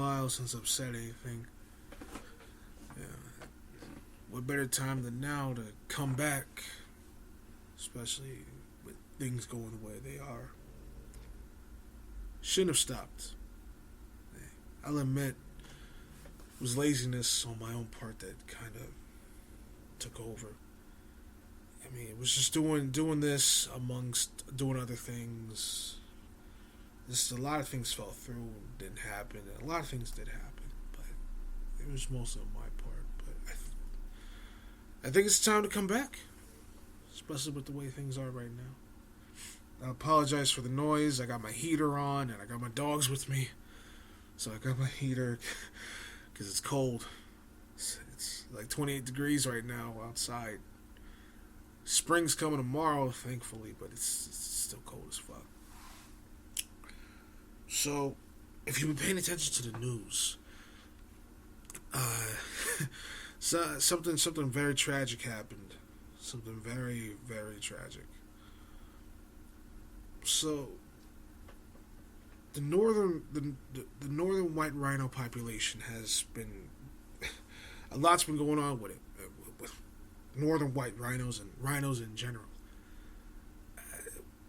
while since I've said anything. Yeah. What better time than now to come back, especially with things going the way they are. Shouldn't have stopped. I'll admit, it was laziness on my own part that kind of took over. I mean, it was just doing this amongst doing other things. Just a lot of things fell through, didn't happen, and a lot of things did happen, but it was mostly on my part. But I think it's time to come back, especially with the way things are right now. I apologize for the noise. I got my heater on, and I got my dogs with me, so I got my heater because it's cold. It's like 28 degrees right now outside. Spring's coming tomorrow, thankfully, but it's still cold as fuck. So, if you've been paying attention to the news, something very tragic happened. Something very, very tragic. So, the northern white rhino population has been a lot's been going on with it, with northern white rhinos and rhinos in general.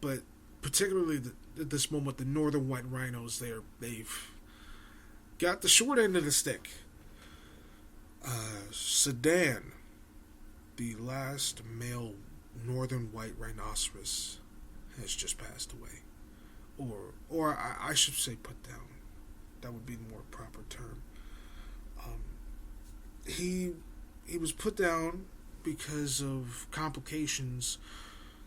But particularly at this moment, the northern white rhinos, they've got the short end of the stick. Sudan, the last male northern white rhinoceros, has just passed away, or I should say put down. That would be the more proper term. He was put down because of complications.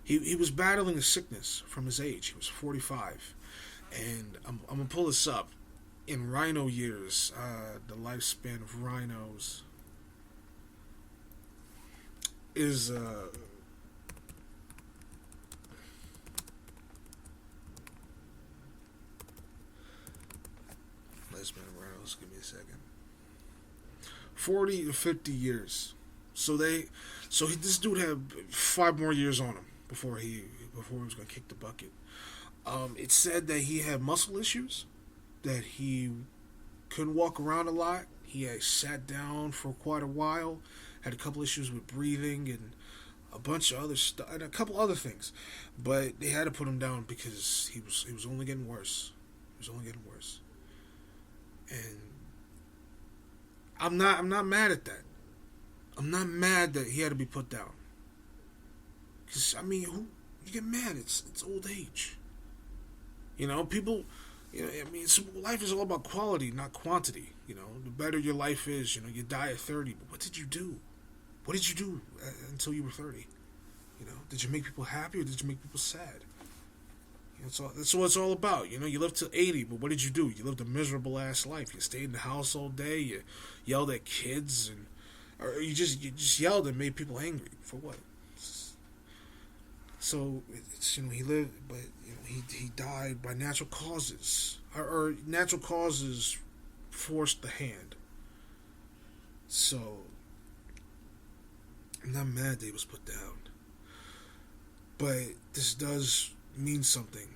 He was battling a sickness from his age. He was 45, and I'm gonna pull this up. In rhino years, the lifespan of rhinos is lifespan of rhinos. Give me a second. 40 to 50 years. This dude had 5 more years on him before he was gonna kick the bucket. It said that he had muscle issues, that he couldn't walk around a lot. He had sat down for quite a while, had a couple issues with breathing and a bunch of other stuff and a couple other things, but they had to put him down because he was only getting worse. He was only getting worse, and I'm not mad at that. I'm not mad that he had to be put down. Because, I mean, you get mad? It's old age. You know, people, life is all about quality, not quantity. You know, the better your life is, you die at 30. But what did you do? What did you do until you were 30? Did you make people happy or did you make people sad? That's what it's all about. You lived to 80, but what did you do? You lived a miserable ass life. You stayed in the house all day. You yelled at kids, or you just yelled and made people angry. For what? So he lived, but he died by natural causes, or natural causes forced the hand. So I'm not mad that he was put down, but this does mean something.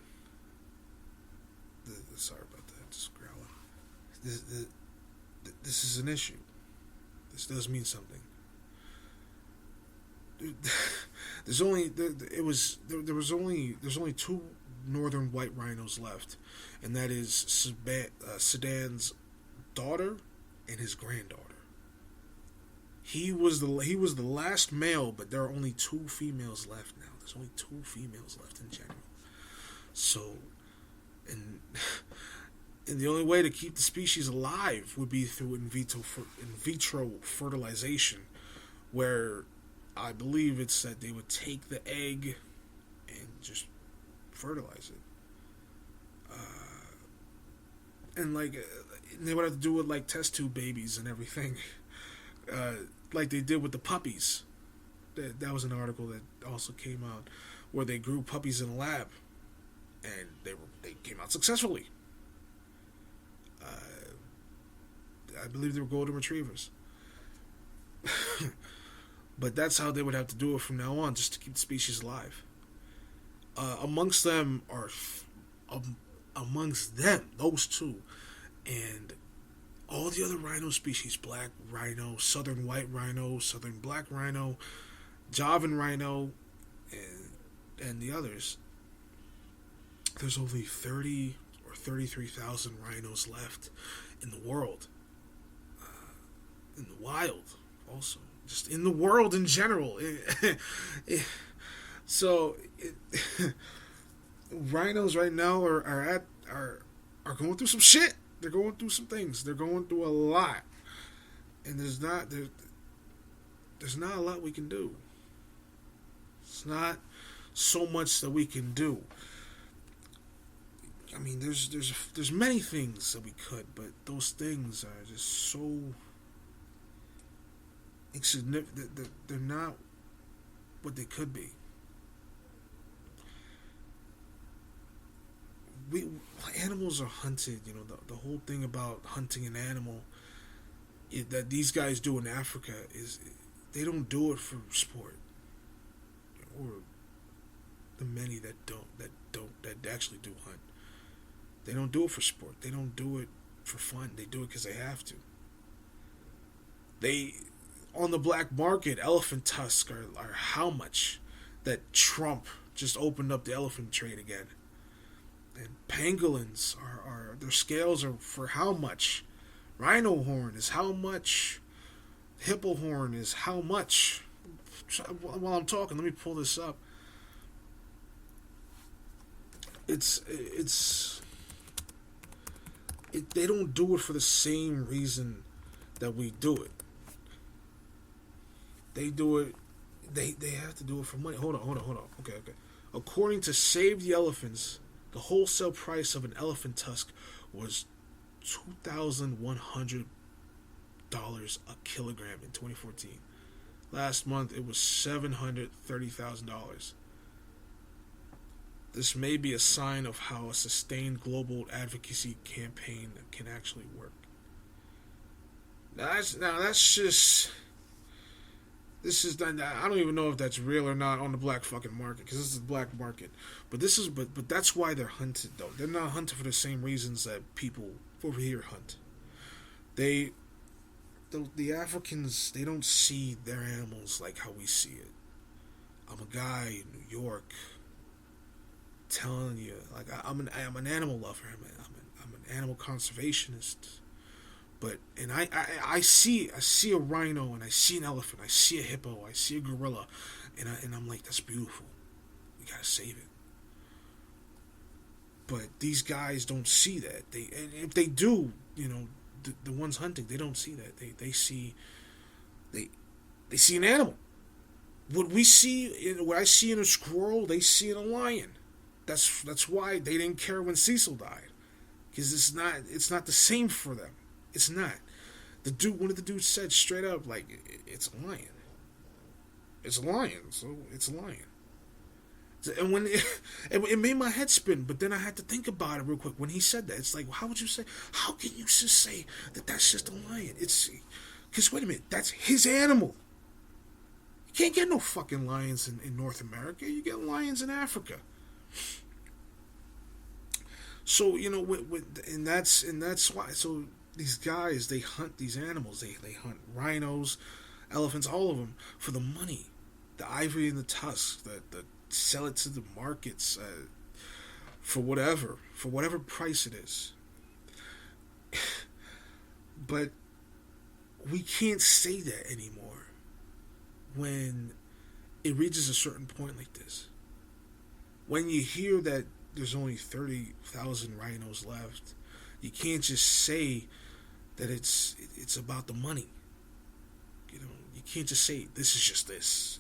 Sorry about that, just growling. This is an issue. This does mean something. There's only 2 northern white rhinos left, and that is Sudan's daughter and his granddaughter. He was the last male, but there are only 2 females left now. There's only 2 females left in general. So, and the only way to keep the species alive would be through in vitro fertilization, where I believe it's that they would take the egg and just fertilize it. And they would have to do it like test tube babies and everything, like they did with the puppies. That was an article that also came out where they grew puppies in a lab, and they came out successfully. I believe they were golden retrievers. But that's how they would have to do it from now on, just to keep the species alive. Amongst them, those 2, and the other rhino species, black rhino, southern white rhino, southern black rhino, Javan rhino, and the others, there's only 30 or 33,000 rhinos left in the world. In the wild, also. Just in the world in general. So, rhinos right now are going through some shit. They're going through some things. They're going through a lot. And there's not a lot we can do. It's not so much that we can do. I mean, there's many things that we could, but those things are just so insignificant that they're not what they could be. Animals are hunted. You know, the whole thing about hunting an animal that these guys do in Africa is they don't do it for sport, or the many that actually do hunt. They don't do it for sport. They don't do it for fun. They do it because they have to. On the black market, elephant tusks are how much that Trump just opened up the elephant trade again. And pangolins are their scales are for how much. Rhino horn is how much. Hippo horn is how much. While I'm talking, let me pull this up. They don't do it for the same reason that we do it. They do it. They have to do it for money. Hold on. Okay. According to Save the Elephants, the wholesale price of an elephant tusk was $2,100 a kilogram in 2014. Last month, it was $730,000. This may be a sign of how a sustained global advocacy campaign can actually work. That's just. This is not. I don't even know if that's real or not on the black fucking market, because this is the black market. But that's why they're hunted though. They're not hunted for the same reasons that people over here hunt. The Africans, they don't see their animals like how we see it. I'm a guy in New York telling you, like, I'm an animal lover. I'm an animal conservationist. But I see a rhino, and I see an elephant, I see a hippo, I see a gorilla, and I'm like, that's beautiful. We gotta save it. But these guys don't see that. And if they do, you know, the ones hunting, they don't see that. They see an animal. What I see in a squirrel, they see in a lion. That's why they didn't care when Cecil died, because it's not the same for them. It's not. One of the dudes said straight up, like, it's a lion. It's a lion, so it's a lion. And when it made my head spin, but then I had to think about it real quick. When he said that, it's like, how can you just say that that's just a lion? Because wait a minute, that's his animal. You can't get no fucking lions in North America. You get lions in Africa. So, you know, and that's why. So these guys, they hunt these animals. They hunt rhinos, elephants, all of them for the money, the ivory and the tusks. The sell it to the markets for whatever price it is. But we can't say that anymore when it reaches a certain point like this. When you hear that there's only 30,000 rhinos left, you can't just say that it's about the money. You know, you can't just say this is just this,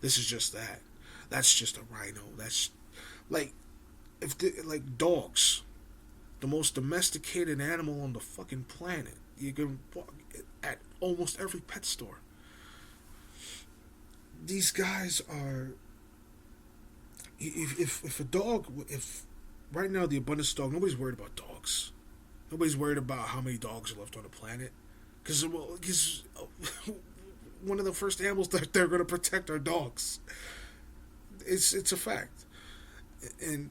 this is just that. That's just a rhino. That's like like dogs, the most domesticated animal on the fucking planet. You can walk at almost every pet store. These guys are. If a dog, if right now the abundance dog, nobody's worried about dogs. Nobody's worried about how many dogs are left on the planet, because one of the first animals that they're going to protect are dogs. It's a fact, and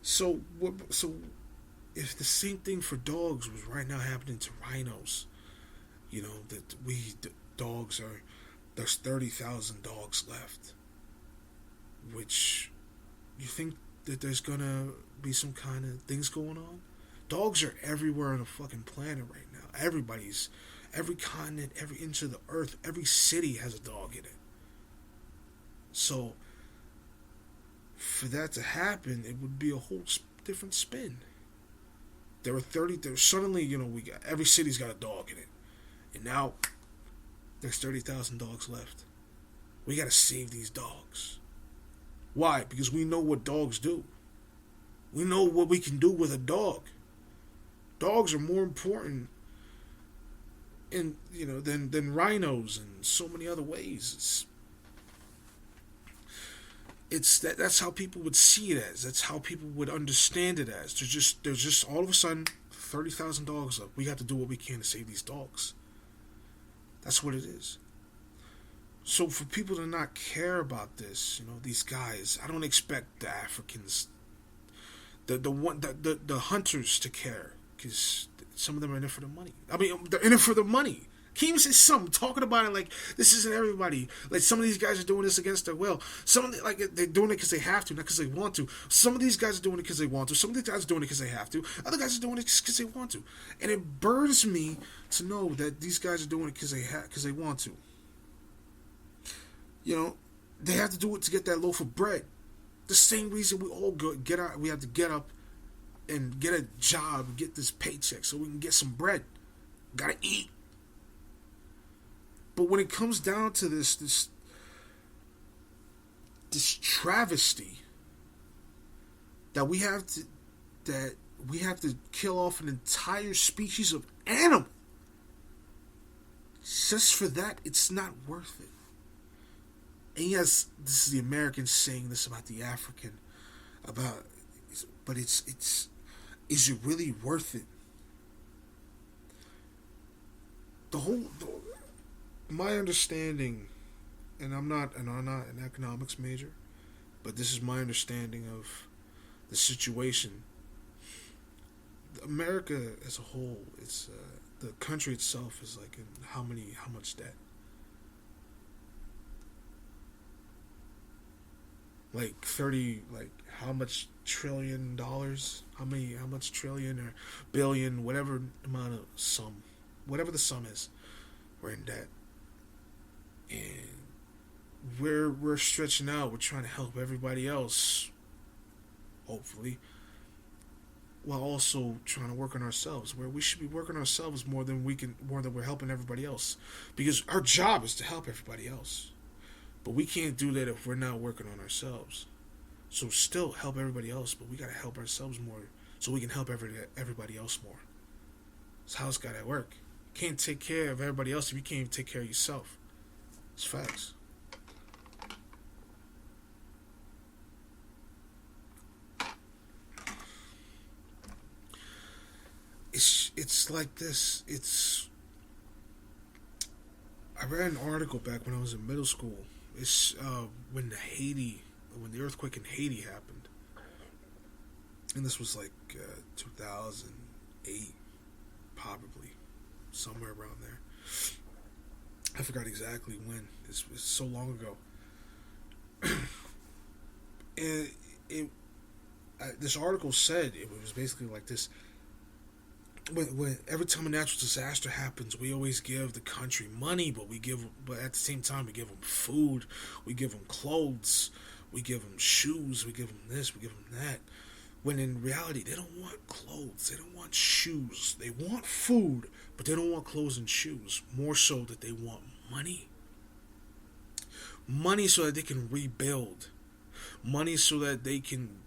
so if the same thing for dogs was right now happening to rhinos, you know that dogs are there's 30,000 dogs left, which you think that there's gonna be some kind of things going on. Dogs are everywhere on the fucking planet right now. Every continent, every inch of the earth, every city has a dog in it. So for that to happen, it would be a whole different spin. There were 30. There suddenly, we got every city's got a dog in it, and now there's 30,000 dogs left. We gotta save these dogs. Why? Because we know what dogs do. We know what we can do with a dog. Dogs are more important than rhinos in so many other ways. That's how people would see it as. That's how people would understand it as. There's just all of a sudden 30,000 dogs up. We got to do what we can to save these dogs. That's what it is. So for people to not care about this, these guys, I don't expect the Africans, the hunters to care, because some of them are in it for the money. I mean, they're in it for the money. Can't even say some, talking about it like this isn't everybody. Like some of these guys are doing this against their will. Some of they're doing it because they have to, not because they want to. Some of these guys are doing it because they want to. Some of these guys are doing it because they have to. Other guys are doing it because they want to. And it burns me to know that these guys are doing it because they want to. They have to do it to get that loaf of bread. The same reason we all we have to get up and get a job, get this paycheck so we can get some bread. Gotta eat. But when it comes down to this travesty that we have to kill off an entire species of animal, just for that, it's not worth it. And yes, this is the American saying this about the African, but is it really worth it? My understanding, and I'm not an economics major, but this is my understanding of the situation. America as a whole, it's the country itself is like in how much debt? Like 30, like how much $trillion? How much trillion or billion, whatever amount of sum, whatever the sum is, we're in debt. And we're stretching out. We're trying to help everybody else, hopefully, while also trying to work on ourselves. Where we should be working on ourselves more than we're helping everybody else, because our job is to help everybody else. But we can't do that if we're not working on ourselves. So still help everybody else, but we gotta help ourselves more so we can help everybody else more. That's how it's gotta work. You can't take care of everybody else if you can't even take care of yourself. It's facts. It's like this. I read an article back when I was in middle school. It's when the earthquake in Haiti happened, and this was like 2008, probably somewhere around there. I forgot exactly when. It's so long ago. And this article said it was basically like this. When every time a natural disaster happens, we always give the country money, but at the same time we give them food, we give them clothes, we give them shoes, we give them this, we give them that. When in reality, they don't want clothes, they don't want shoes, they want food, but they don't want clothes and shoes. More so that they want money. Money so that they can rebuild. Money so that they can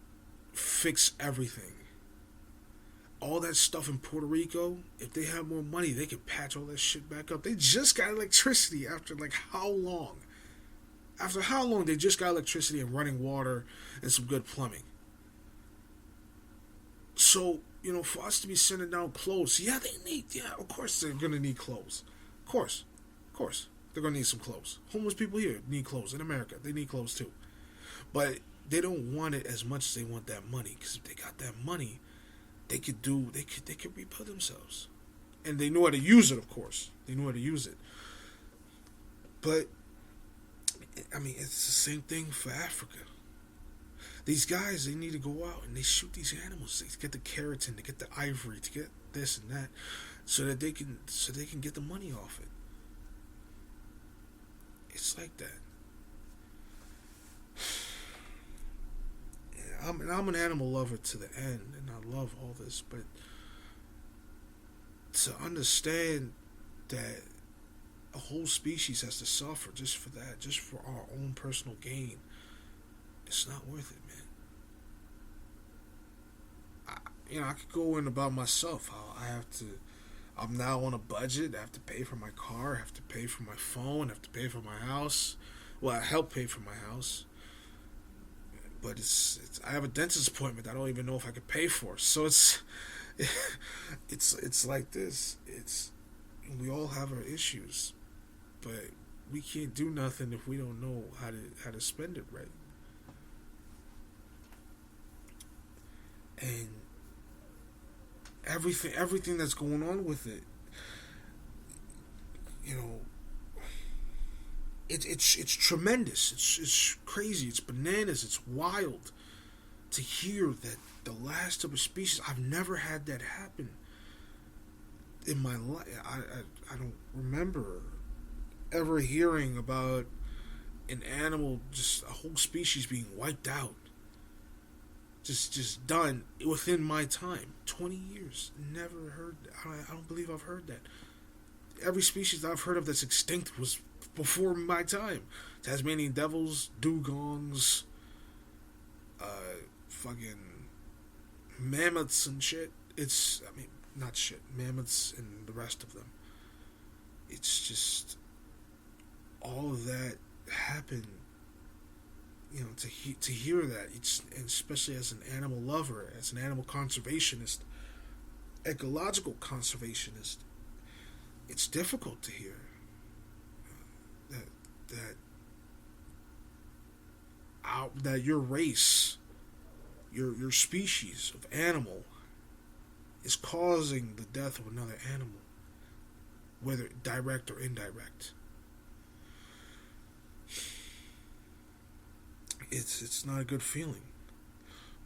fix everything. All that stuff in Puerto Rico, if they have more money, they can patch all that shit back up. They just got electricity after like how long? After how long they just got electricity and running water and some good plumbing. So, for us to be sending down clothes, of course they're going to need clothes. Of course. They're going to need some clothes. Homeless people here need clothes. In America, they need clothes too. But they don't want it as much as they want that money. Because if they got that money, they could rebuild themselves, and they know how to use it. Of course, they know how to use it. But I mean, it's the same thing for Africa. These guys, they need to go out and they shoot these animals. They get the keratin, to get the ivory, to get this and that, so they can get the money off it. It's like that. Yeah, I'm an animal lover to the end, and I love all this, but to understand that a whole species has to suffer just for that, just for our own personal gain, it's not worth it, man. I could go in about myself, how I'm now on a budget. I have to pay for my car, I have to pay for my phone, I have to pay for my house. Well, I help pay for my house, but it's I have a dentist appointment I don't even know if I could pay for. So it's like this. We all have our issues, but we can't do nothing if we don't know how to spend it right. And everything that's going on with it, you know, it's tremendous. It's crazy. It's bananas. It's wild to hear that the last of a species. I've never had that happen in my life. I don't remember ever hearing about an animal, just a whole species being wiped out. Just done within my time. 20 years. Never heard that. I don't believe I've heard that. Every species that I've heard of that's extinct was before my time. Tasmanian devils, dugongs, fucking mammoths and shit. Not shit. Mammoths and the rest of them. It's just all of that happened. To hear that, and especially as an animal lover, as an animal conservationist, ecological conservationist, it's difficult to hear that your race, your species of animal, is causing the death of another animal, whether direct or indirect. It's not a good feeling.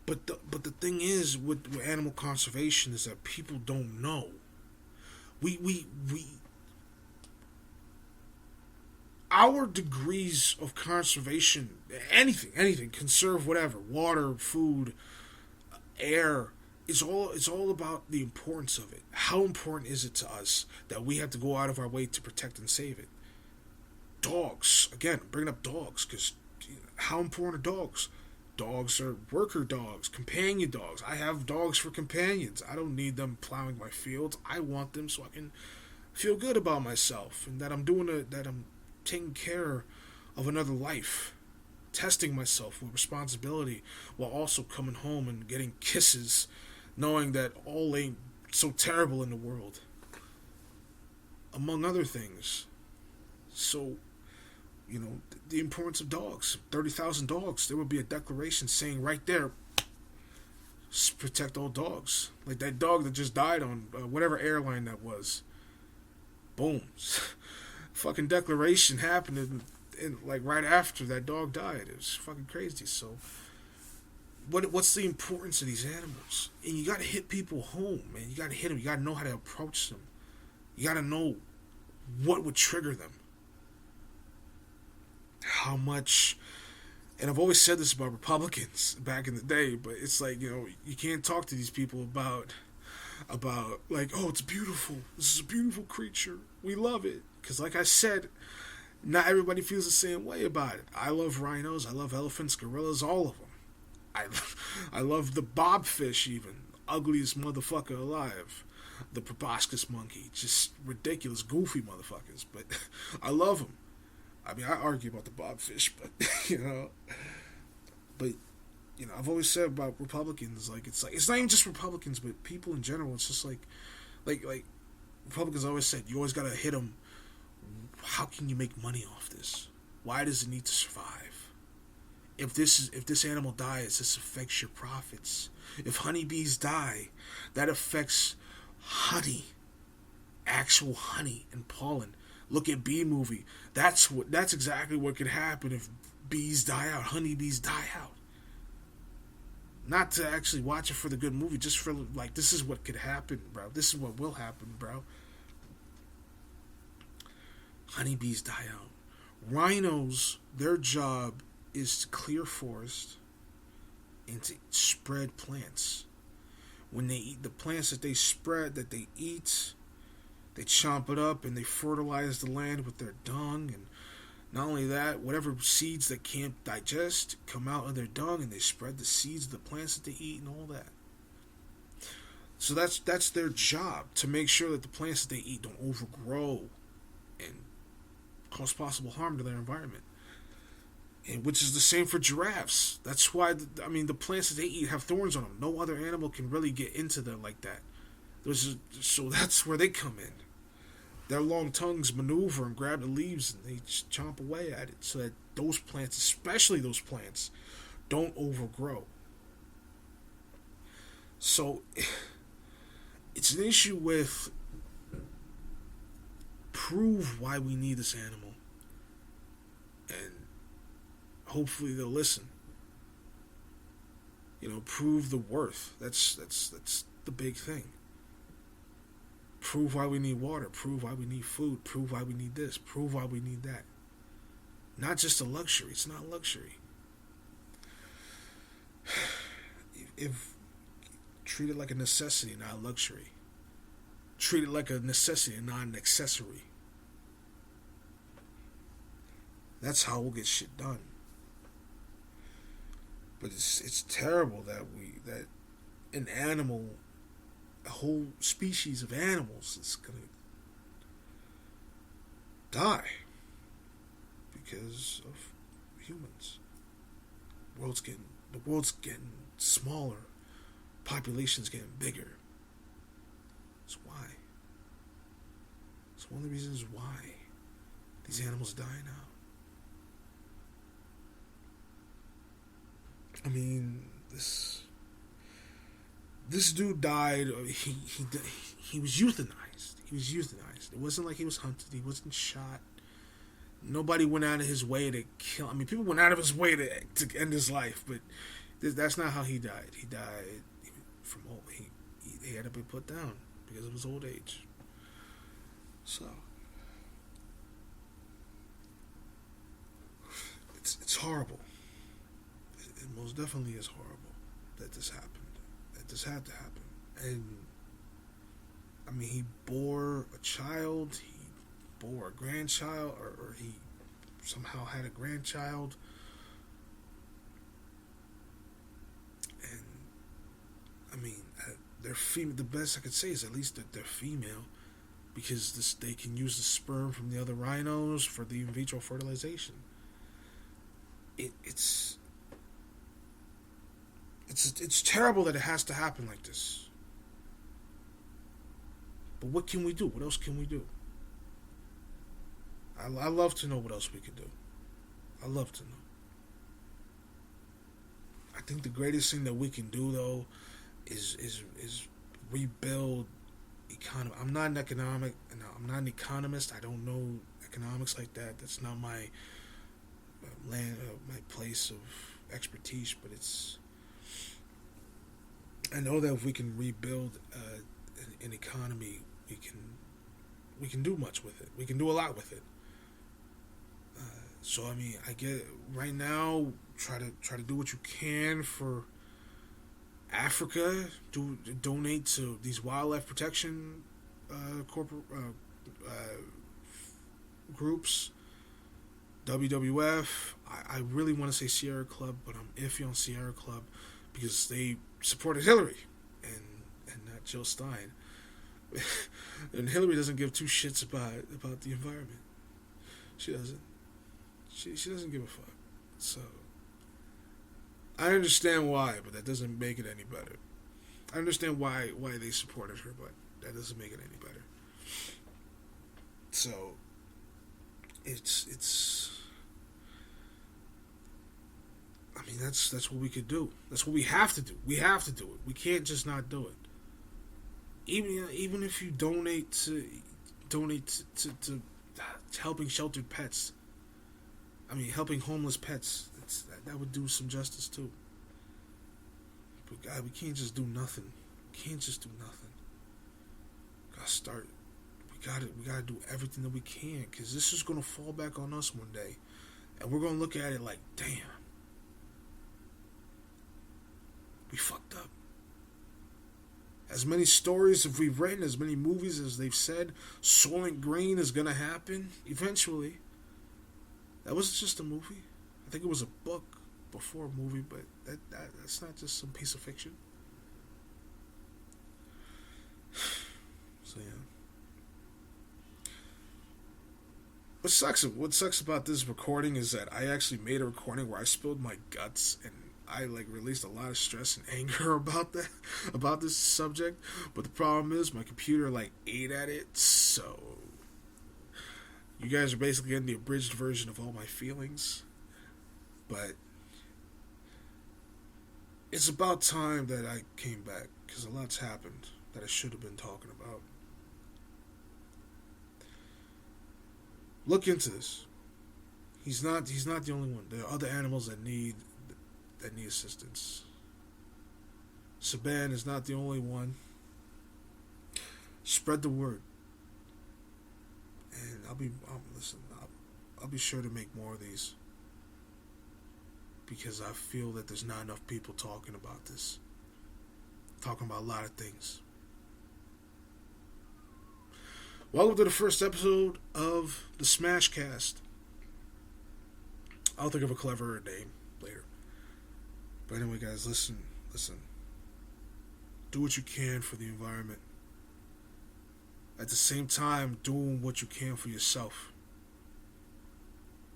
But the thing is with animal conservation is that people don't know. We our degrees of conservation, anything, conserve whatever, water, food, air, it's all about the importance of it. How important is it to us that we have to go out of our way to protect and save it? Dogs, again, bringing up dogs, because how important are dogs? Dogs are worker dogs, companion dogs. I have dogs for companions. I don't need them plowing my fields. I want them so I can feel good about myself and that I'm taking care of another life, testing myself with responsibility while also coming home and getting kisses, knowing that all ain't so terrible in the world, among other things. So, the importance of dogs. 30,000 dogs. There would be a declaration saying right there, protect all dogs. Like that dog that just died on whatever airline that was. Boom. Fucking declaration happened in like right after that dog died. It was fucking crazy. So, what's the importance of these animals? And you gotta hit people home, man. You gotta hit them. You gotta know how to approach them. You gotta know what would trigger them. How much, and I've always said this about Republicans back in the day, but it's like, you can't talk to these people about like, oh, it's beautiful. This is a beautiful creature. We love it. Because like I said, not everybody feels the same way about it. I love rhinos. I love elephants, gorillas, all of them. I love the bobfish even. Ugliest motherfucker alive. The proboscis monkey. Just ridiculous, goofy motherfuckers. But I love them. I mean, I argue about the bobfish, but, I've always said about Republicans, it's not even just Republicans, but people in general. It's just like Republicans always said, you always gotta hit them. How can you make money off this? Why does it need to survive? if this animal dies, this affects your profits. If honeybees die, that affects honey, actual honey and pollen. Look at Bee Movie. That's exactly what could happen if bees die out, honeybees die out. Not to actually watch it for the good movie, just for like this is what could happen, bro. This is what will happen, bro. Honeybees die out. Rhinos, their job is to clear forest and to spread plants. When they eat the plants that they spread, that they eat, they chomp it up and they fertilize the land with their dung. And not only that, whatever seeds that can't digest come out of their dung, and they spread the seeds of the plants that they eat and all that. So that's their job, to make sure that the plants that they eat don't overgrow and cause possible harm to their environment. And which is the same for giraffes. That's why the plants that they eat have thorns on them. No other animal can really get into them like that. So that's where they come in. Their long tongues maneuver and grab the leaves and they chomp away at it so that those plants, especially those plants, don't overgrow. So it's an issue with prove why we need this animal, and hopefully they'll listen. Prove the worth. That's the big thing. Prove why we need water. Prove why we need food. Prove why we need this. Prove why we need that. Not just a luxury. It's not a luxury. If treat it like a necessity, not a luxury. Treat it like a necessity and not an accessory. That's how we'll get shit done. But it's terrible that an animal, a whole species of animals, is gonna die because of humans. The world's getting smaller. Population's getting bigger. That's why. It's one of the reasons why these animals die now. This dude died. He was euthanized. It wasn't like he was hunted. He wasn't shot. Nobody went out of his way to kill. People went out of his way to end his life, but that's not how he died. He died from old. He had to be put down because of his old age. So it's horrible. It most definitely is horrible that this happened. That this had to happen. And he bore a child. He bore a grandchild, or he somehow had a grandchild. And they're female. The best I could say is at least that they're female, because they can use the sperm from the other rhinos for the in vitro fertilization. It's terrible that it has to happen like this. But what can we do? What else can we do? I love to know what else we can do. I love to know. I think the greatest thing that we can do, though, is rebuild economy. I'm not an economist. I don't know economics like that. That's not my my place of expertise. But I know that if we can rebuild an economy, we can do much with it. We can do a lot with it. So I get right now. Try to do what you can for Africa. Donate to these wildlife protection corporate groups. WWF. I really want to say Sierra Club, but I'm iffy on Sierra Club because they supported Hillary and not Jill Stein. And Hillary doesn't give two shits about the environment. She doesn't. She doesn't give a fuck. So I understand why, but that doesn't make it any better. I understand why they supported her, but that doesn't make it any better. So it's that's what we could do. That's what we have to do. We have to do it. We can't just not do it. Even if you donate to helping sheltered pets. I mean, helping homeless pets. That would do some justice too. But God, we can't just do nothing. We can't just do nothing. Gotta start. We gotta do everything that we can, because this is gonna fall back on us one day, and we're gonna look at it like, damn, we fucked up. As many stories as we've written, as many movies as they've said, Soylent Green is gonna happen eventually. That wasn't just a movie. I think it was a book before a movie, but that's not just some piece of fiction. So yeah. What sucks about this recording is that I actually made a recording where I spilled my guts, and I released a lot of stress and anger about this subject. But the problem is my computer ate at it, so you guys are basically getting the abridged version of all my feelings. But it's about time that I came back, because a lot's happened that I should have been talking about. Look into this. He's not the only one. There are other animals that need assistance. Sudan is not the only one. Spread the word, and I'll be sure to make more of these, because I feel that there's not enough people talking about this, talking about a lot of things. Welcome to the first episode of the Smashcast. I'll think of a cleverer name later. But anyway, guys, listen. Do what you can for the environment. At the same time, doing what you can for yourself.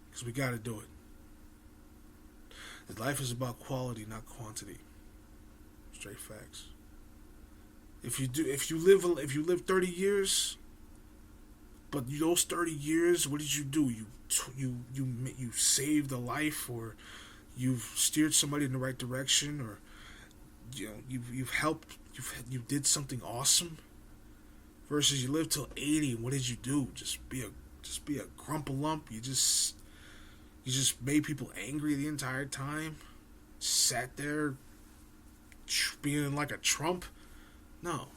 Because we gotta do it. Life is about quality, not quantity. Straight facts. If you live 30 years, but those 30 years, what did you do? You saved a life, or you've steered somebody in the right direction, or you've helped, you did something awesome. Versus you live till 80, and what did you do? Just be a grumple lump. You just made people angry the entire time. Sat there being like a Trump. No.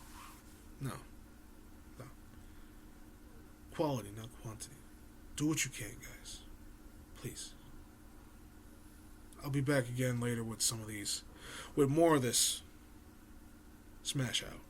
Quality, not quantity. Do what you can, guys. Please. I'll be back again later with some of these. With more of this. Smash out.